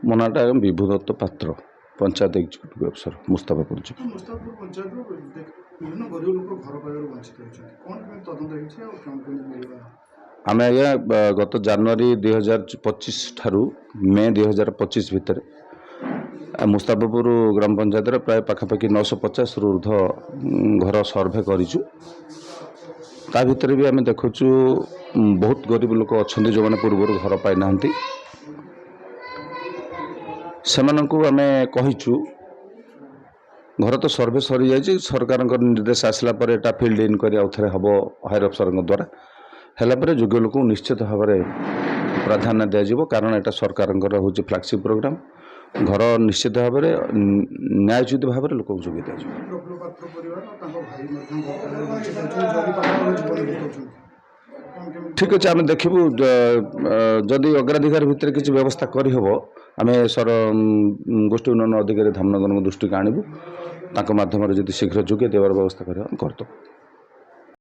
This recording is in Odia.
ମୋ ନାଁଟା ବିଭୁ ଦତ୍ତ ପାତ୍ର, ପଞ୍ଚାୟତ ଏକ୍ଜିକ୍ୟୁଟିଭ୍ ଅଫିସର ମୁସ୍ତାଫାପୁର ଯିବି। ମୁସ୍ତାଫାପୁର ପଞ୍ଚାୟତରୁ ବିଭିନ୍ନ ଗରିବ ଲୋକ ଘର ପାଇବାରୁ ବଞ୍ଚିତ ହେଉଛନ୍ତି, କ'ଣ କେମିତି ତଦନ୍ତ ହେଇଛି ଆଉ କ'ଣ କେମିତି ମିଳିବ? ଆମେ ଆଜ୍ଞା ଗତ ଜାନୁଆରୀ 2025 ଠାରୁ ମେ 2025 ଭିତରେ ମୁସ୍ତାଫାପୁର ଗ୍ରାମ ପଞ୍ଚାୟତରେ ପ୍ରାୟ ପାଖାପାଖି 950ରୁ ଉର୍ଦ୍ଧ୍ୱ ଘର ସର୍ଭେ କରିଛୁ। ତା ଭିତରେ ବି ଆମେ ଦେଖୁଛୁ ବହୁତ ଗରିବ ଲୋକ ଅଛନ୍ତି ଯେଉଁମାନେ ପୂର୍ବରୁ ଘର ପାଇନାହାନ୍ତି। ସେମାନଙ୍କୁ ଆମେ କହିଛୁ ଘର ତ ସର୍ଭେ ସରିଯାଇଛି, ସରକାରଙ୍କ ନିର୍ଦ୍ଦେଶ ଆସିଲା ପରେ ଏଟା ଫିଲ୍ଡ ଇନକ୍ୱାରି ଆଉ ଥରେ ହେବ ହାୟର ଅଫିସରଙ୍କ ଦ୍ୱାରା। ହେଲା ପରେ ଯୋଗ୍ୟ ଲୋକଙ୍କୁ ନିଶ୍ଚିତ ଭାବରେ ପ୍ରାଧାନ୍ୟ ଦିଆଯିବ, କାରଣ ଏଟା ସରକାରଙ୍କର ହେଉଛି ଫ୍ଲାଗସିପ୍ ପ୍ରୋଗ୍ରାମ। ଘର ନିଶ୍ଚିତ ଭାବରେ ନ୍ୟାୟୋଚିତ ଭାବରେ ଲୋକଙ୍କୁ ଯୋଗାଇ ଦିଆଯିବ। ପ୍ରଫୁଲ୍ଲ ପାତ୍ର ପରିବାର ତାଙ୍କ ଭାଇ ମଧ୍ୟ ଘର ପାଇବାରୁ ବଞ୍ଚିତ ହେଉଛନ୍ତି, ଜମି ପାଖରେ ଜୀବନ ବିତାଉଛନ୍ତି। ଠିକ୍ ଅଛି, ଆମେ ଦେଖିବୁ ଯଦି ଅଗ୍ରାଧିକାର ଭିତରେ କିଛି ବ୍ୟବସ୍ଥା କରିହେବ ଆମେ ଗୋଷ୍ଠୀ ଉନ୍ନୟନ ଅଧିକାରୀ ଧାମନଗରଙ୍କ ଦୃଷ୍ଟିକୁ ଆଣିବୁ। ତାଙ୍କ ମାଧ୍ୟମରେ ଯଦି ଶୀଘ୍ର ଯୋଗାଇ ଦେବାର ବ୍ୟବସ୍ଥା କରିବା ଆମେ କରିଦେବୁ।